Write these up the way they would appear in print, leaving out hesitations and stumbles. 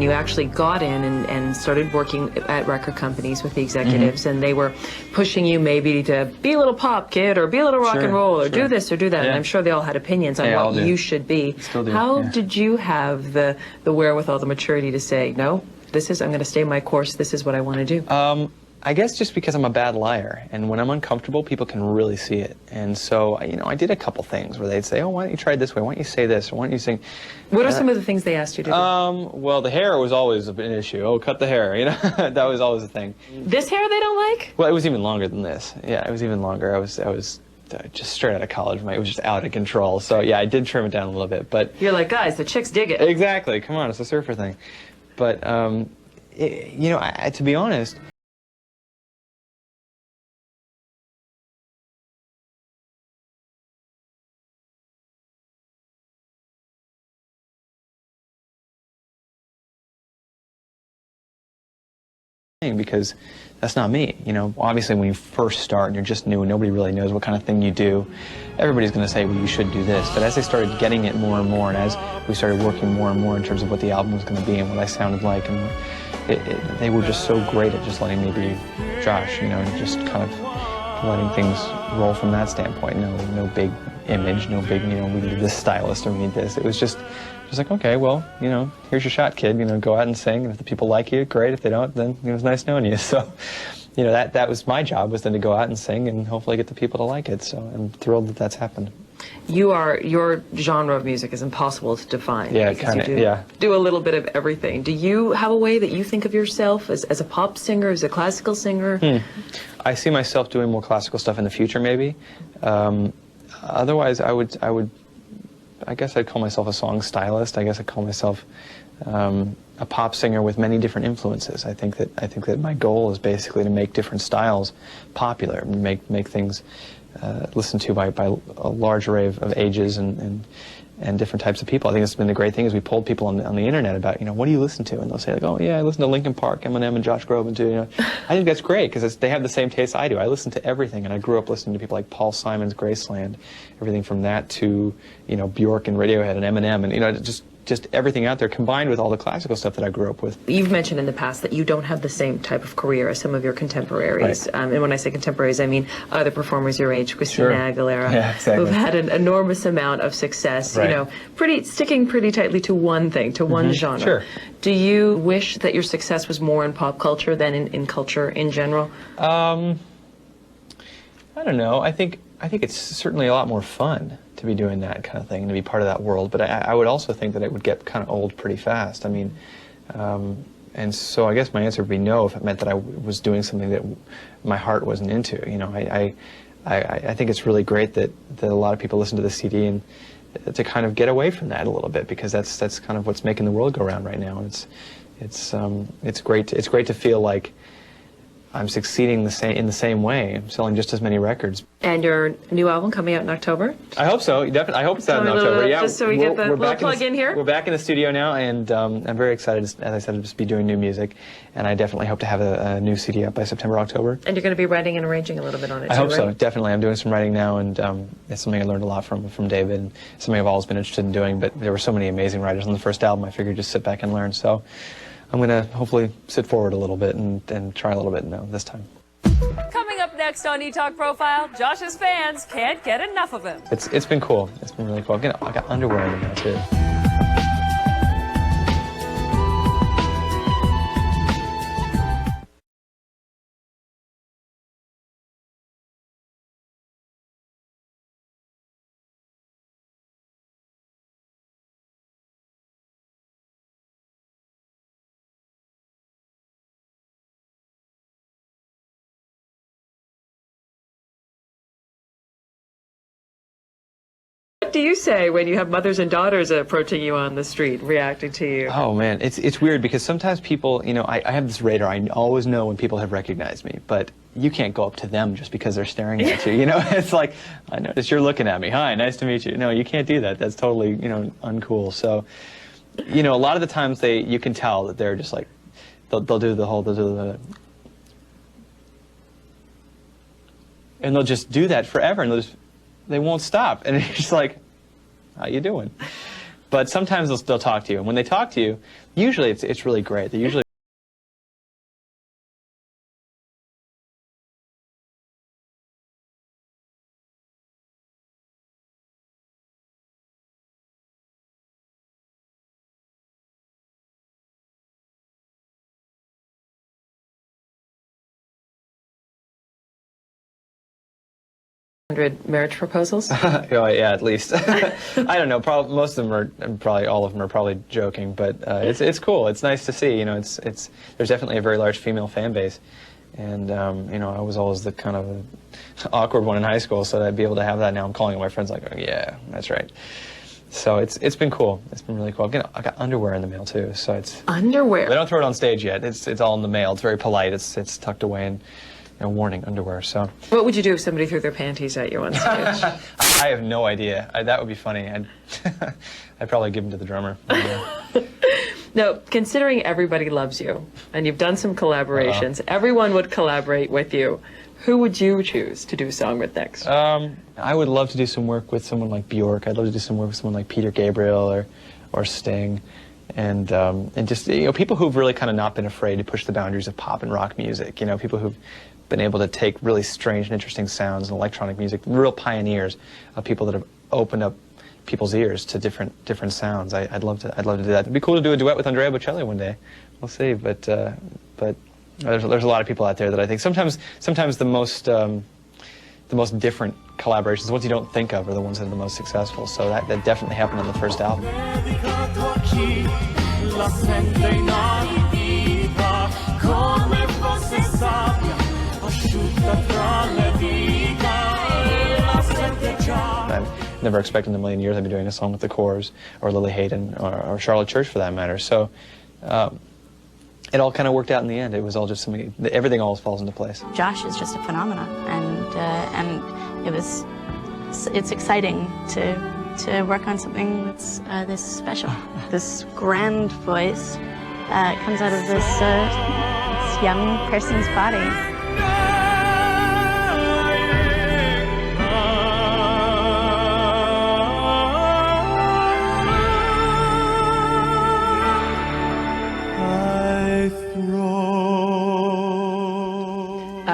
when you actually got in and started working at record companies with the executives, and they were pushing you maybe to be a little pop kid or be a little rock and roll or do this or do that, and I'm sure they all had opinions on what you should be. Still do. How did you have the wherewithal, the maturity to say, no, I'm going to stay my course, this is what I want to do? I guess just because I'm a bad liar, and when I'm uncomfortable, people can really see it. And so, I did a couple things where they'd say, oh, why don't you try it this way? Why don't you say this? Or why don't you sing? What are some of the things they asked you to do? Well, the hair was always an issue. Oh, cut the hair, that was always a thing. This hair they don't like? Well, it was even longer than this. Yeah, it was even longer. I was just straight out of college. It was just out of control. So, yeah, I did trim it down a little bit. But you're like, guys, the chicks dig it. Exactly. Come on, it's a surfer thing. But, to be honest, because that's not me. Obviously when you first start and you're just new and nobody really knows what kind of thing you do, everybody's going to say, well, you should do this. But as I started getting it more and more, and as we started working more and more in terms of what the album was going to be and what I sounded like, and they were just so great at just letting me be Josh, and just kind of letting things roll from that standpoint. No big image, no big, we need this stylist or we need this. It was just like, okay, well, here's your shot, kid. Go out and sing, and if the people like you, great. If they don't, then it was nice knowing you. So, that was my job, was then to go out and sing and hopefully get the people to like it. So I'm thrilled that that's happened. Your genre of music is impossible to define. Yeah, kind of, yeah. Do a little bit of everything. Do you have a way that you think of yourself as a pop singer, as a classical singer? I see myself doing more classical stuff in the future, maybe. Otherwise, I guess I'd call myself a song stylist. I guess I'd call myself a pop singer with many different influences. I think that my goal is basically to make different styles popular, make things listened to by a large array of ages and different types of people. I think it's been the great thing is we polled people on the internet about, what do you listen to? And they'll say, like, oh yeah, I listen to Linkin Park, Eminem, and Josh Groban too. I think that's great because they have the same taste I do. I listen to everything, and I grew up listening to people like Paul Simon's Graceland, everything from that to Bjork and Radiohead and Eminem, and just everything out there combined with all the classical stuff that I grew up with. You've mentioned in the past that you don't have the same type of career as some of your contemporaries. Right. And when I say contemporaries, I mean other performers your age, Christina Aguilera, who've had an enormous amount of success, sticking pretty tightly to one thing, to one genre. Sure. Do you wish that your success was more in pop culture than in culture in general? I don't know. I think it's certainly a lot more fun to be doing that kind of thing and to be part of that world. But I would also think that it would get kind of old pretty fast. I mean, and so I guess my answer would be no if it meant that I was doing something that my heart wasn't into. I think it's really great that a lot of people listen to the CD and to kind of get away from that a little bit, because that's kind of what's making the world go round right now. And it's great to feel like I'm succeeding in the same way. I'm selling just as many records. And your new album coming out in October? I hope so. Definitely. I hope it's out in October. Yeah. Just so we get the little plug in here. We're back in the studio now, and I'm very excited, as I said, to just be doing new music. And I definitely hope to have a new CD up by September, October. And you're going to be writing and arranging a little bit on it, I hope so. Definitely. I'm doing some writing now, and it's something I learned a lot from David, and something I've always been interested in doing. But there were so many amazing writers on the first album, I figured just sit back and learn. So I'm going to hopefully sit forward a little bit and try a little bit now this time. Coming up next on ETalk Profile, Josh's fans can't get enough of him. It's been cool. It's been really cool. I got underwear in there too. What do you say when you have mothers and daughters approaching you on the street, reacting to you? Oh man, it's weird because sometimes people, I have this radar. I always know when people have recognized me, but you can't go up to them just because they're staring at you. It's like, I notice you're looking at me. Hi, nice to meet you. No, you can't do that. That's totally, uncool. So, a lot of the times you can tell that they're just like, they'll do the and they'll just do that forever, and they won't stop, and it's just like, how you doing? But sometimes they'll talk to you, and when they talk to you, usually it's really great. They usually marriage proposals? Oh, yeah, at least. I don't know. Probably most of them are, probably all of them are probably joking, but it's cool. It's nice to see. You know, there's definitely a very large female fan base, and you know, I was always the kind of awkward one in high school, so I'd be able to have that now. I'm calling my friends like, oh, yeah, that's right. So it's been cool. It's been really cool. I got underwear in the mail too, so it's underwear. They don't throw it on stage yet. It's all in the mail. It's very polite. It's tucked away in. Warning underwear. So what would you do if somebody threw their panties at you on stage? I have no idea. That would be funny. I'd probably give them to the drummer. No, considering everybody loves you and you've done some collaborations, everyone would collaborate with you. Who would you choose to do a song with next? I would love to do some work with someone like Bjork. I'd love to do some work with someone like Peter Gabriel or Sting. And just, you know, people who've really kind of not been afraid to push the boundaries of pop and rock music. You know, people who've been able to take really strange and interesting sounds and electronic music, real pioneers of people that have opened up people's ears to different sounds. I'd love to do that. It'd be cool to do a duet with Andrea Bocelli one day. We'll see. But there's a lot of people out there that I think sometimes the most different collaborations, the ones you don't think of, are the ones that are the most successful. So that definitely happened on the first album. I've never expected in a million years I'd be doing a song with the Corrs or Lily Hayden or Charlotte Church for that matter. So it all kind of worked out in the end. It was all just something, everything always falls into place. Josh is just a phenomenon, and it's exciting to work on something that's this special. This grand voice comes out of this young person's body.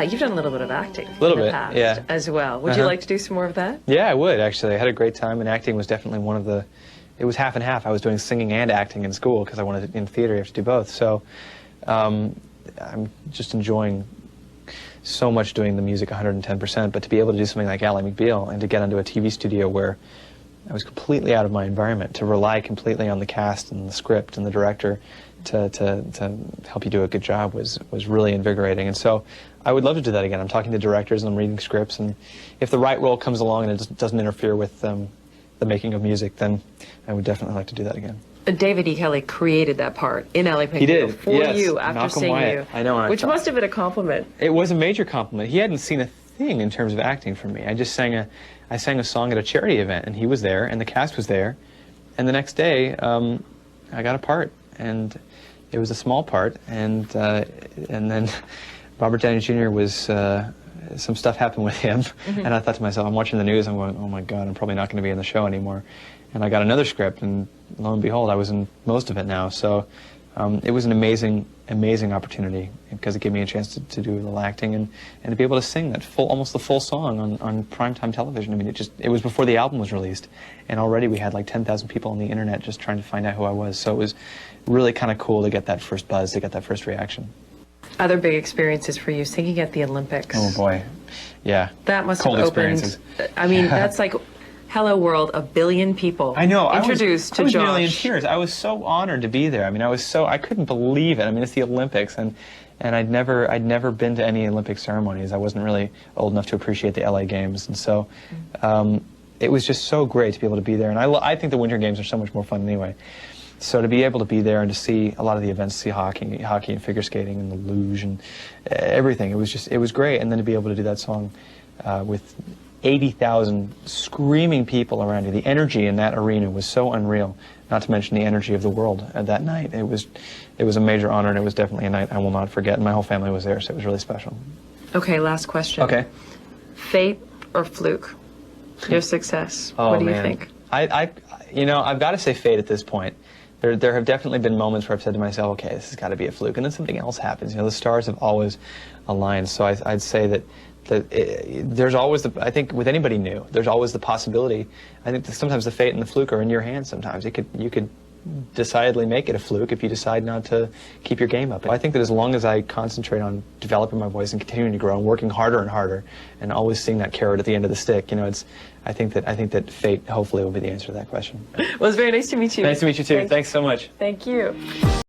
You've done a little bit of acting in the past, yeah, as well. Would you like to do some more of that? Yeah, I would, actually. I had a great time, and acting was definitely one of the... It was half and half. I was doing singing and acting in school, because I wanted to, in theater, you have to do both. So I'm just enjoying so much doing the music 110%, but to be able to do something like Ally McBeal and to get into a TV studio where I was completely out of my environment, to rely completely on the cast and the script and the director to help you do a good job was really invigorating. And so I would love to do that again. I'm talking to directors and I'm reading scripts, and if the right role comes along and it doesn't interfere with the making of music, then I would definitely like to do that again. David E. Kelly created that part in Ally McBeal. He did, for yes. you after Malcolm seeing Wyatt. you. I know. Which must have been a compliment. It was a major compliment. He hadn't seen a thing in terms of acting from me. I sang a song at a charity event, and he was there, and the cast was there, and the next day I got a part, and it was a small part, and then Robert Downey Jr. was, some stuff happened with him, and I thought to myself, I'm watching the news, I'm going, oh my God, I'm probably not going to be in the show anymore. And I got another script, and lo and behold, I was in most of it now. So it was an amazing, amazing opportunity, because it gave me a chance to do a little acting and to be able to sing that almost the full song on primetime television. I mean, it was before the album was released, and already we had like 10,000 people on the internet just trying to find out who I was. So it was really kind of cool to get that first buzz, to get that first reaction. Other big experiences for you, singing at the Olympics. Oh boy, yeah. That must Cold have opened. Experiences. I mean, that's like, hello world, 1 billion people. I know. Introduced to Josh. I was nearly in tears. I was so honored to be there. I mean, I couldn't believe it. I mean, it's the Olympics, and I'd never been to any Olympic ceremonies. I wasn't really old enough to appreciate the LA Games, and so it was just so great to be able to be there. And I think the Winter Games are so much more fun anyway. So to be able to be there and to see a lot of the events, see hockey and figure skating and the luge and everything, it was great. And then to be able to do that song with 80,000 screaming people around you, the energy in that arena was so unreal. Not to mention the energy of the world at that night. It was a major honor, and it was definitely a night I will not forget. And my whole family was there, so it was really special. Okay, last question. Okay. Fate or fluke? Your success. Oh, what do you man. think? You know, I've got to say fate at this point. There have definitely been moments where I've said to myself, okay, this has got to be a fluke, and then something else happens. You know, the stars have always aligned. So I'd say that there's always I think with anybody new, there's always the possibility. I think that sometimes the fate and the fluke are in your hands. Sometimes you could decidedly make it a fluke if you decide not to keep your game up. I think that as long as I concentrate on developing my voice and continuing to grow and working harder and harder and always seeing that carrot at the end of the stick, you know, I think that fate hopefully will be the answer to that question. Well, it's very nice to meet you. Nice to meet you too. Thanks so much. Thank you.